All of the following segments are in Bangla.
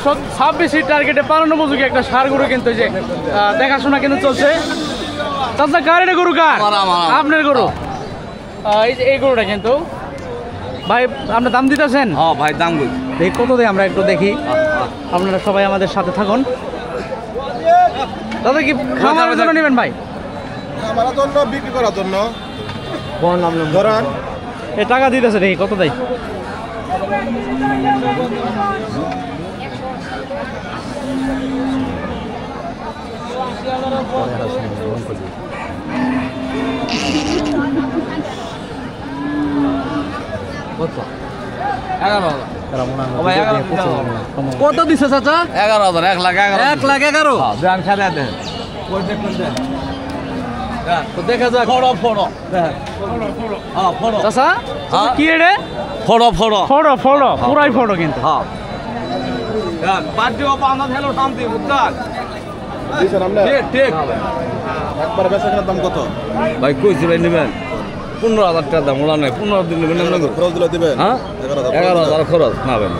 126 টার্গেটে পালানো উপযোগী একটা ষাঁড় গরু কিন্তু যে দেখাশোনা কিন্তু চলছে। চাচা কার এটা গরু কার? আপনার গরু। এই গরুটা কিন্তু ভাই আপনার দাম দিতেছেন? হ্যাঁ ভাই দাম বল দেখি কত দেয় আমরা একটু দেখি। আপনারা সবাই আমাদের সাথে থাকুন। দাদা কি খামারের জন্য নেবেন ভাই? আমার জন্য বিক্রি করার জন্য ধরেন এই টাকা দিতেছে দেখি কত দেয়। কত দিছে চাচা? 11,000 1 লাখ 11 1 লাখ 11। দাম ছাড়া দেন দেখা যাক। চাচা কি রে? ফড়ো ফড়ো ফড়ো ফড়ো পুরাই ফড়ো কিন্তু। হ্যাঁ বাড়িও পাওনা হেলো শান্তি বুঝছেন দিছেন আপনি ঠিক ঠিক একবার বেচাকেনার দাম কত? ভাই কইছি ভাই নেবেন 15,000 টাকা দাম ওলা নাই 15 দিন নেবেন না খরচ দিলে দিবেন? হ্যাঁ 11,000 খরচ না ভাই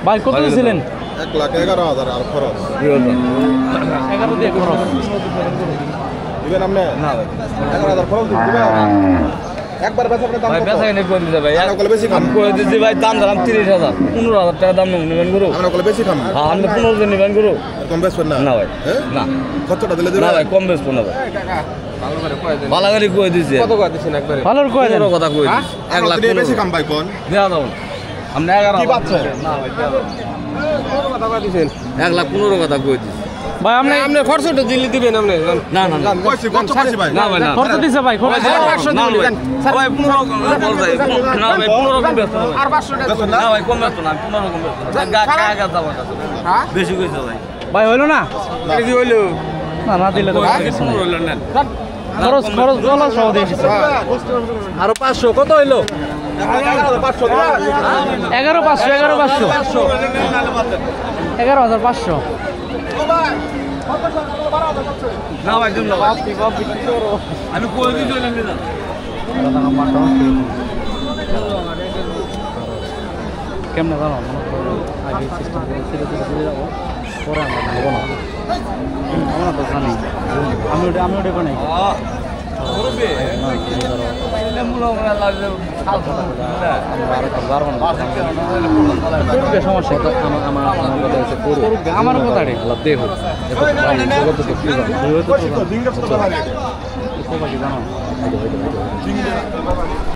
ভাই কত দিছিলেন? 1,11,000 আর খরচ 11 দিয়ে খরচ দিবেন আপনি? না ভাই 11,000 খরচ দিবেন? একবার বেচাকেনার দাম ভাই কত? বেচা কিনে করে দিতে ভাই আমরা কলে বেশি খাম। কই দিছি ভাই দাম ধরাম 30,000 15,000 টাকা দাম নেবেন গুরু। আমরা কলে বেশি খাম। হ্যাঁ আপনি 15 দিন নেবেন গুরু। কম বেচবেন না? না ভাই হ্যাঁ? না কতটা দিলে দিবেন? না ভাই কম বেচবো না ভাই বালাগাড়ি কই দিছি কত কয় দিছেন একবারে? ভালোর কয় দেন? 15 কথা কই দিছি 1 লাখ আপনি বেশি খাম ভাই কোন? দেয়া দাও আপনি 11 কি পাচ্ছেন? না ভাই দেয়া দাও কত কয় দিছেন? 1 লাখ 15 কথা কই দিছি ভাই আপনি খরচটা দিলে দিবেন আপনি? না না না কইছি কত কইছি ভাই? না ভাই না খরচ দিছে ভাই খরচ দিছে। না ভাই 15 কম দেয় না ভাই 15 কম বেচবো না আর 500 টাকা না ভাই কম বেচবো না 15 কম বেচবো না গা দাও হ্যাঁ? বেশি কইছো ভাই ভাই হইলো না? কেজি হইলো না না দিলে তো কিছু নাই। 15 হইলো না খরচ খরচ গলা সহ দিয়ে এসেছে। আরো 500 কত হইলো? 11,500 11,500 11,500 না ভাই তুমি আমি কই দিছি না কেমনে জানো আগে সিস্টেম করে ধীরে ধীরে ধীরে যাবো পরে আমরা খাবো না আমরা তো জানি আমি ওটা বানাই করবে এটা মূল আমরা লাগবে সমস্যা আমার কথা জানো